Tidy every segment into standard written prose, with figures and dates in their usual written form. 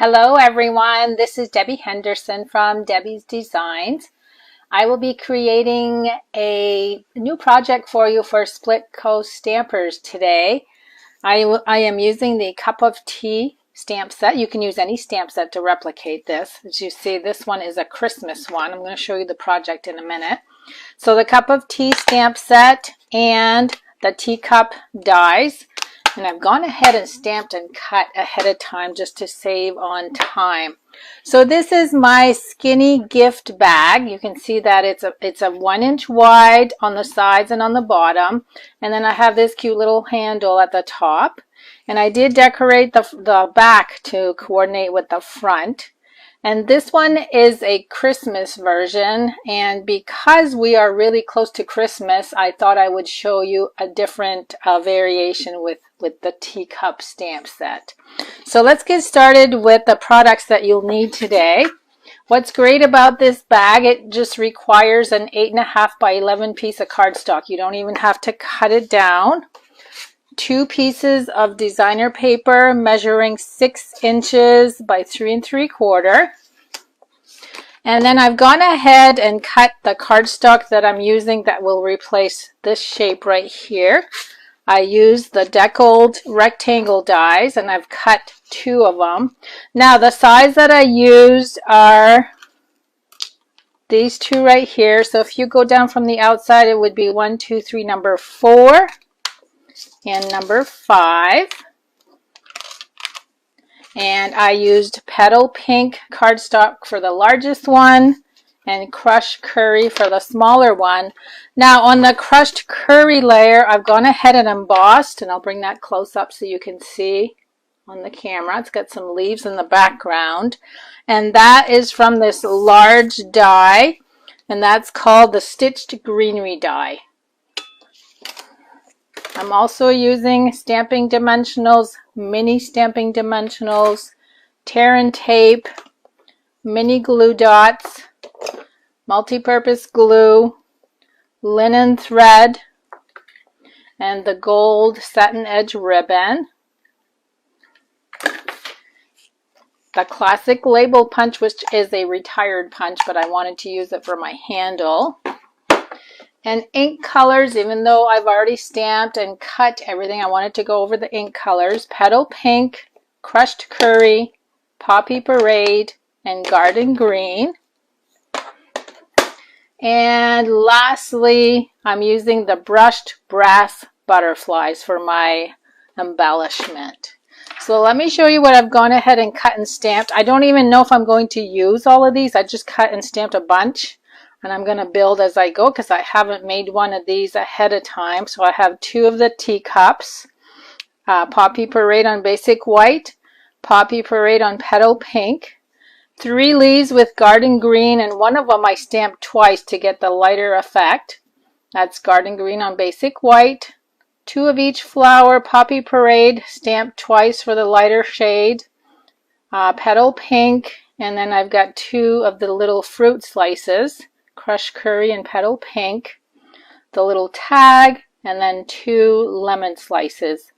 Hello everyone, this is Debbie Henderson from Debbie's Designs. I will be creating a new project for you for Splitcoaststampers today. I am using the Cup of Tea stamp set. You can use any stamp set to replicate this. As you see, this one is a Christmas one. I'm going to show you the project in a minute. So the Cup of Tea stamp set and the teacup dies. And I've gone ahead and stamped and cut ahead of time just to save on time. So this is my skinny gift bag. You can see that it's a 1 inch wide on the sides and on the bottom. And then I have this cute little handle at the top. And I did decorate the back to coordinate with the front. And this one is a Christmas version, and because we are really close to Christmas, I thought I would show you a different variation with the teacup stamp set. So let's get started with the products that you'll need today. What's great about this bag, it just requires an 8.5 by 11 piece of cardstock. You don't even have to cut it down. 2 pieces of designer paper measuring 6 inches by 3 3/4. And then I've gone ahead and cut the cardstock that I'm using that will replace this shape right here. I used the deckled rectangle dies and I've cut 2 of them. Now the size that I used are these 2 right here. So if you go down from the outside, it would be 1, 2, 3, number 4. And number 5, and I used petal pink cardstock for the largest one and crushed curry for the smaller one. Now on the crushed curry layer, I've gone ahead and embossed, and I'll bring that close up so you can see on the camera. It's got some leaves in the background, and that is from this large die, and that's called the Stitched Greenery die. I'm also using stamping dimensionals, mini stamping dimensionals, tear and tape, mini glue dots, multi-purpose glue, linen thread, and the gold satin edge ribbon. The classic label punch, which is a retired punch, but I wanted to use it for my handle. And ink colors, even though I've already stamped and cut everything, I wanted to go over the ink colors. Petal pink, crushed curry, poppy parade, and garden green. And lastly, I'm using the brushed brass butterflies for my embellishment. So let me show you what I've gone ahead and cut and stamped. I don't even know if I'm going to use all of these. I just cut and stamped a bunch. And I'm going to build as I go because I haven't made one of these ahead of time. So I have 2 of the teacups, Poppy Parade on basic white, Poppy Parade on petal pink, 3 leaves with garden green, and one of them I stamped twice to get the lighter effect. That's garden green on basic white, 2 of each flower, Poppy Parade, stamped twice for the lighter shade, petal pink, and then I've got 2 of the little fruit slices, crushed curry and petal pink, the little tag, and then 2 lemon slices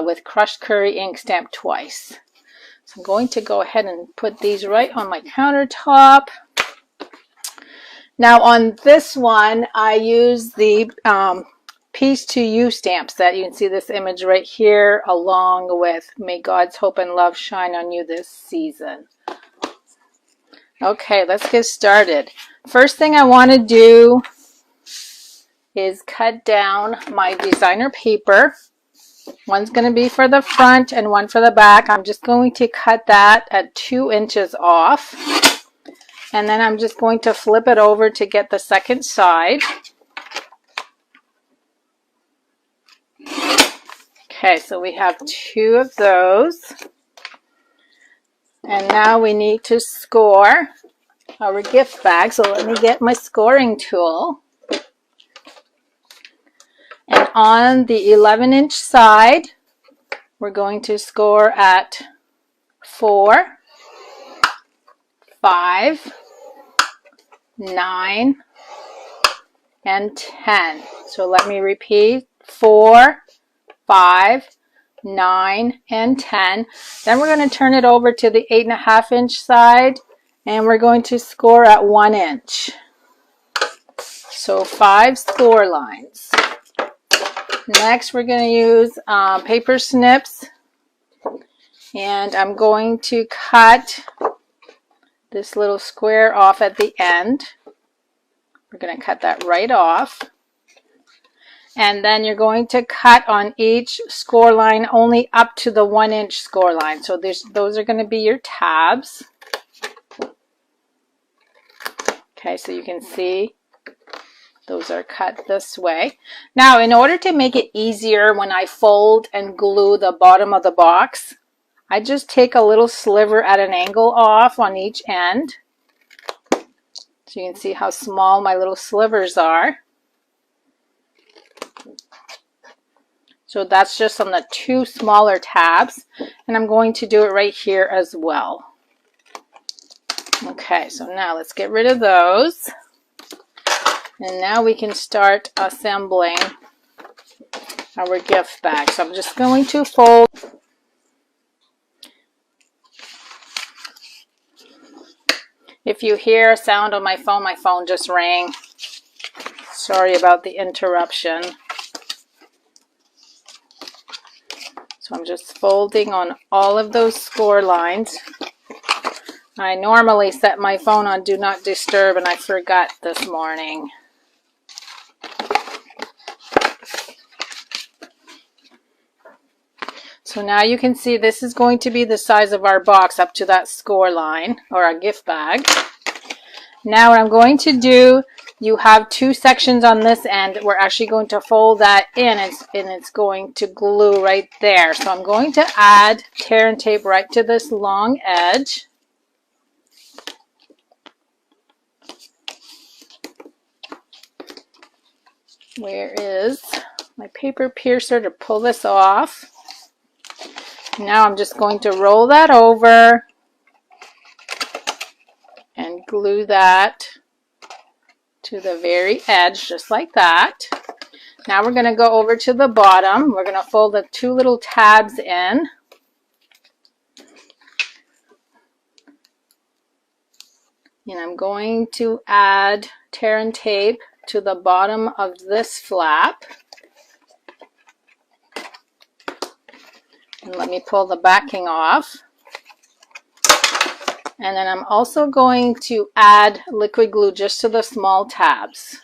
with crushed curry ink stamped twice. So I'm going to go ahead and put these right on my countertop. Now on this one, I use the Peace to You stamp set. You can see this image right here along with May God's Hope and Love Shine on You This Season. Okay, let's get started. First thing I want to do is cut down my designer paper. One's going to be for the front and one for the back. I'm just going to cut that at 2 inches off. And then I'm just going to flip it over to get the second side. Okay, so we have 2 of those. And now we need to score our gift bag. So let me get my scoring tool. And on the 11-inch side, we're going to score at 4, 5, 9, and 10. So let me repeat: 4, 5, 9, and 10. Then we're going to turn it over to the 8.5 inch side, and we're going to score at 1 inch. So 5 score lines. Next, we're going to use paper snips, and I'm going to cut this little square off at the end. We're going to cut that right off. And then you're going to cut on each score line only up to the 1 inch score line. So those are going to be your tabs. Okay, so you can see those are cut this way. Now, in order to make it easier when I fold and glue the bottom of the box, I just take a little sliver at an angle off on each end. So you can see how small my little slivers are. So that's just on the 2 smaller tabs, and I'm going to do it right here as well. Okay, so now let's get rid of those. And now we can start assembling our gift bag. So I'm just going to fold. If you hear a sound on my phone just rang. Sorry about the interruption. So I'm just folding on all of those score lines. I normally set my phone on Do Not Disturb, and I forgot this morning. So now you can see this is going to be the size of our box up to that score line, or our gift bag. Now what I'm going to do, you have 2 sections on this end. We're actually going to fold that in, and it's going to glue right there. So I'm going to add tear and tape right to this long edge. Where is my paper piercer to pull this off? Now I'm just going to roll that over and glue that to the very edge, just like that. Now we're going to go over to the bottom. We're going to fold the 2 little tabs in. And I'm going to add tear and tape to the bottom of this flap. And let me pull the backing off. And then I'm also going to add liquid glue just to the small tabs.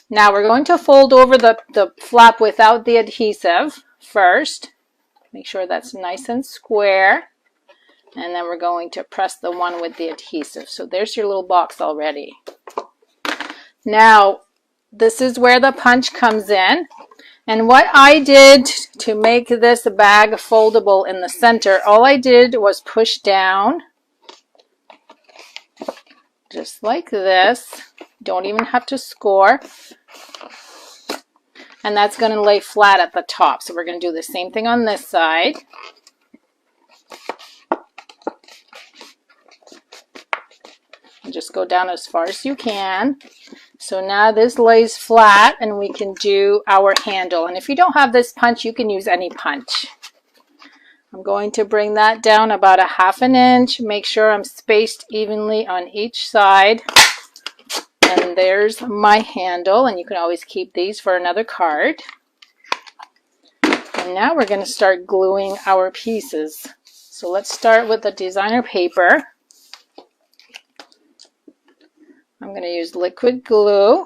Now we're going to fold over the flap without the adhesive first. Make sure that's nice and square. And then we're going to press the one with the adhesive. So there's your little box already. Now, this is where the punch comes in. And what I did to make this bag foldable in the center, all I did was push down, just like this. Don't even have to score. And that's going to lay flat at the top. So we're going to do the same thing on this side. And just go down as far as you can. So now this lays flat, and we can do our handle. And if you don't have this punch, you can use any punch. I'm going to bring that down about 1/2 inch. Make sure I'm spaced evenly on each side. And there's my handle, and you can always keep these for another card. And now we're going to start gluing our pieces. So let's start with the designer paper. I'm going to use liquid glue.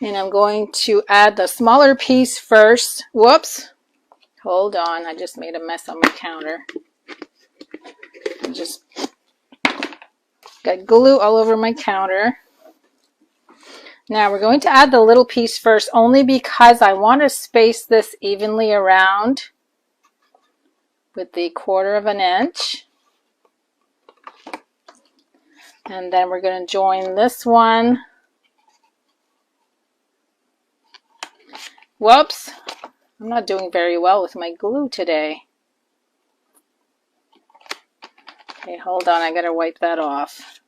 And I'm going to add the smaller piece first. Whoops. Hold on. I just made a mess on my counter. I just got glue all over my counter. Now we're going to add the little piece first, only because I want to space this evenly around with the 1/4 inch. And then we're going to join this one. Whoops, I'm not doing very well with my glue today. Okay, hold on, I gotta wipe that off.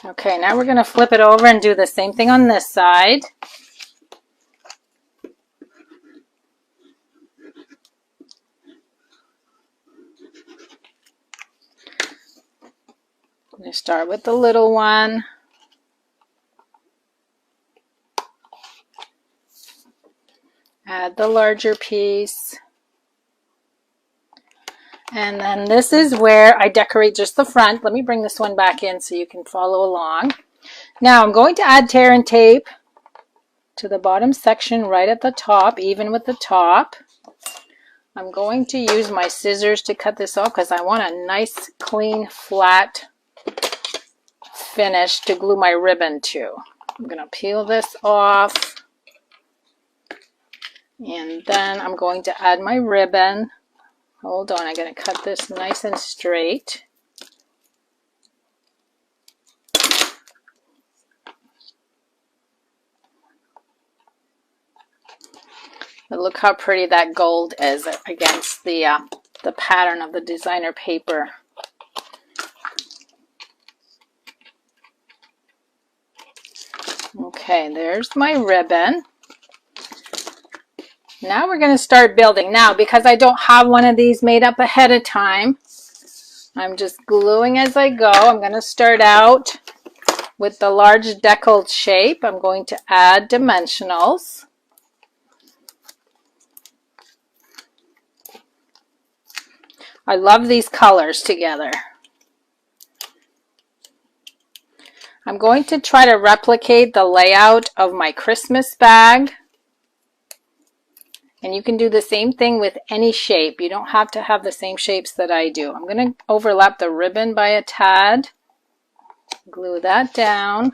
Okay, now we're going to flip it over and do the same thing on this side. I'm going to start with the little one. Add the larger piece. And then this is where I decorate just the front. Let me bring this one back in so you can follow along. Now I'm going to add tear and tape to the bottom section right at the top, even with the top. I'm going to use my scissors to cut this off because I want a nice, clean, flat finish to glue my ribbon to. I'm going to peel this off. And then I'm going to add my ribbon. Hold on, I'm going to cut this nice and straight. But look how pretty that gold is against the pattern of the designer paper. Okay, there's my ribbon. Now we're going to start building. Now, because I don't have one of these made up ahead of time, I'm just gluing as I go. I'm going to start out with the large deckled shape. I'm going to add dimensionals. I love these colors together. I'm going to try to replicate the layout of my Christmas bag. And you can do the same thing with any shape. You don't have to have the same shapes that I do. I'm going to overlap the ribbon by a tad. Glue that down.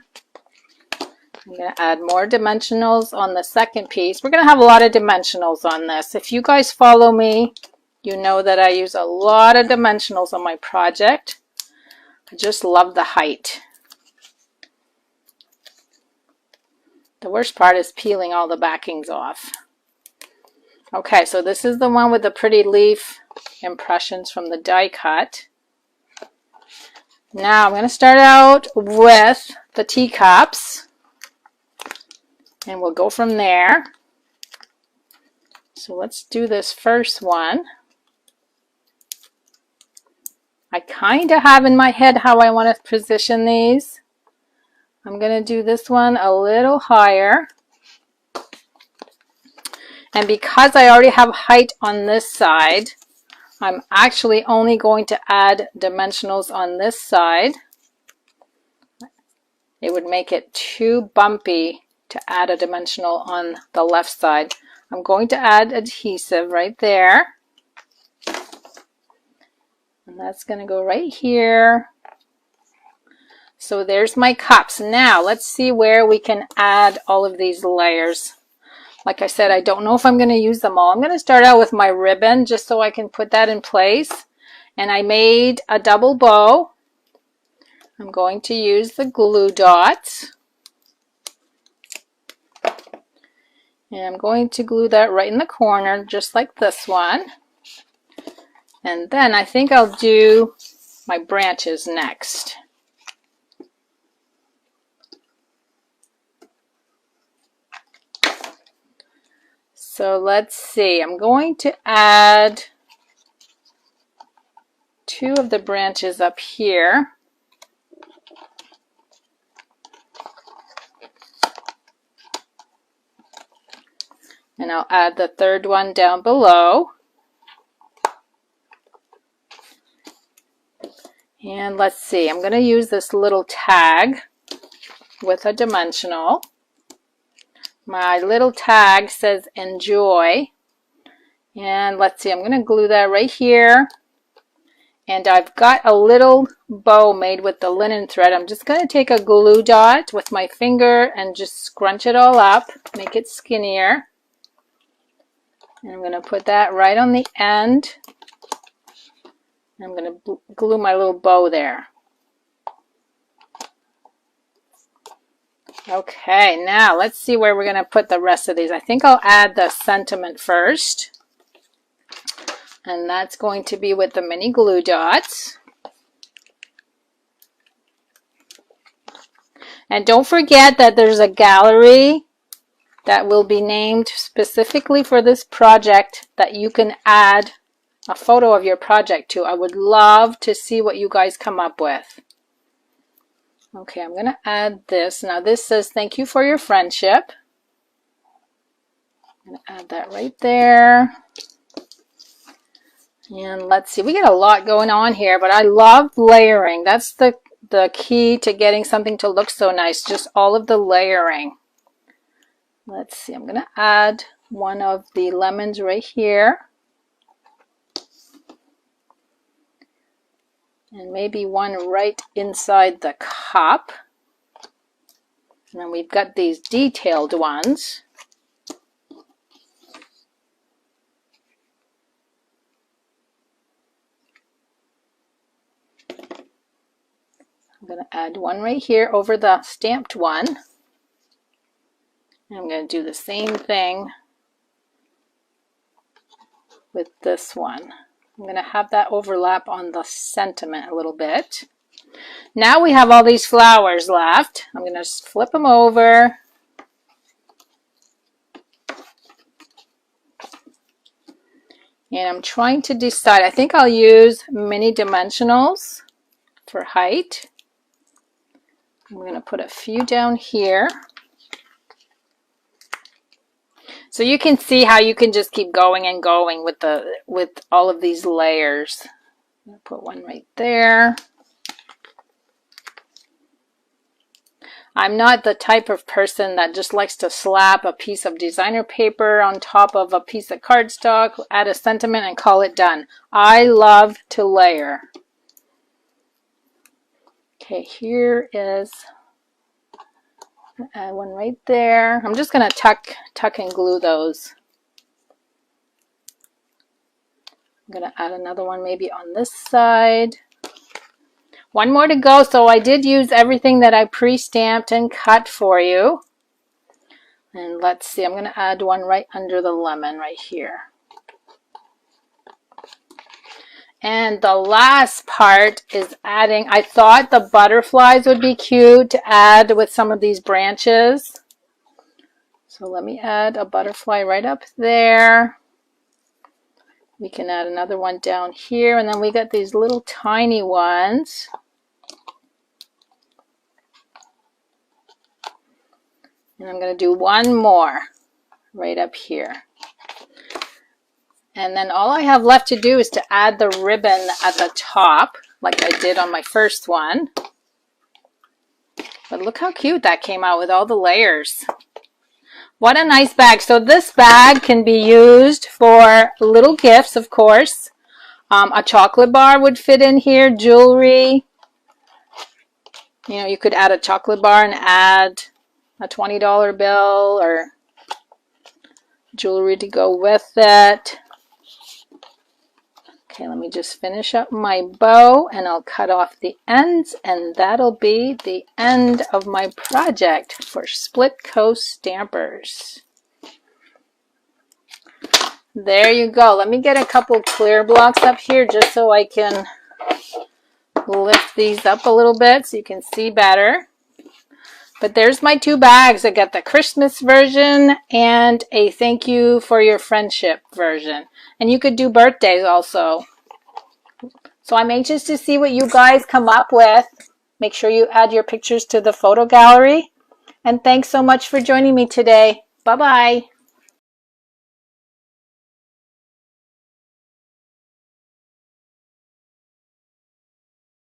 I'm going to add more dimensionals on the second piece. We're going to have a lot of dimensionals on this. If you guys follow me, you know that I use a lot of dimensionals on my project. I just love the height. The worst part is peeling all the backings off. Okay, so this is the one with the pretty leaf impressions from the die cut. Now I'm going to start out with the teacups, and we'll go from there. So let's do this first one. I kind of have in my head how I want to position these. I'm going to do this one a little higher. And because I already have height on this side, I'm actually only going to add dimensionals on this side. It would make it too bumpy to add a dimensional on the left side. I'm going to add adhesive right there. And that's going to go right here. So there's my cups. Now let's see where we can add all of these layers. Like I said, I don't know if I'm going to use them all. I'm going to start out with my ribbon just so I can put that in place. And I made a double bow. I'm going to use the glue dots. And I'm going to glue that right in the corner, just like this one. And then I think I'll do my branches next. So let's see, I'm going to add 2 of the branches up here. And I'll add the third one down below. And let's see, I'm going to use this little tag with a dimensional. My little tag says enjoy. And let's see, I'm going to glue that right here. And I've got a little bow made with the linen thread. I'm just going to take a glue dot with my finger and just scrunch it all up, make it skinnier. And I'm going to put that right on the end. I'm going to glue my little bow there. Okay, now let's see where we're going to put the rest of these. I think I'll add the sentiment first. And that's going to be with the mini glue dots. And don't forget that there's a gallery that will be named specifically for this project that you can add a photo of your project to. I would love to see what you guys come up with. Okay, I'm going to add this. Now this says thank you for your friendship. I'm going to add that right there. And let's see, we get a lot going on here, but I love layering. That's the key to getting something to look so nice, just all of the layering. Let's see, I'm going to add one of the lemons right here. And maybe one right inside the cup. And then we've got these detailed ones. I'm going to add one right here over the stamped one. And I'm going to do the same thing with this one. I'm going to have that overlap on the sentiment a little bit. Now we have all these flowers left. I'm going to just flip them over. And I'm trying to decide. I think I'll use mini dimensionals for height. I'm going to put a few down here. So you can see how you can just keep going and going with all of these layers. I'm going to put one right there. I'm not the type of person that just likes to slap a piece of designer paper on top of a piece of cardstock, add a sentiment, and call it done. I love to layer. Okay, here is add one right there. I'm just going to tuck and glue those. I'm going to add another one maybe on this side. One more to go. So I did use everything that I pre-stamped and cut for you. And let's see, I'm going to add one right under the lemon right here. And the last part is adding, I thought the butterflies would be cute to add with some of these branches. So let me add a butterfly right up there. We can add another one down here, and then we got these little tiny ones. And I'm going to do one more right up here. And then all I have left to do is to add the ribbon at the top, like I did on my first one. But look how cute that came out with all the layers. What a nice bag. So this bag can be used for little gifts, of course. A chocolate bar would fit in here, jewelry. You know, you could add a chocolate bar and add a $20 bill or jewelry to go with it. Okay, let me just finish up my bow and I'll cut off the ends, and that'll be the end of my project for Split Coast Stampers. There you go. Let me get a couple clear blocks up here just so I can lift these up a little bit so you can see better. But there's my two bags. I got the Christmas version and a thank you for your friendship version. And you could do birthdays also. So I'm anxious to see what you guys come up with. Make sure you add your pictures to the photo gallery. And thanks so much for joining me today. Bye-bye.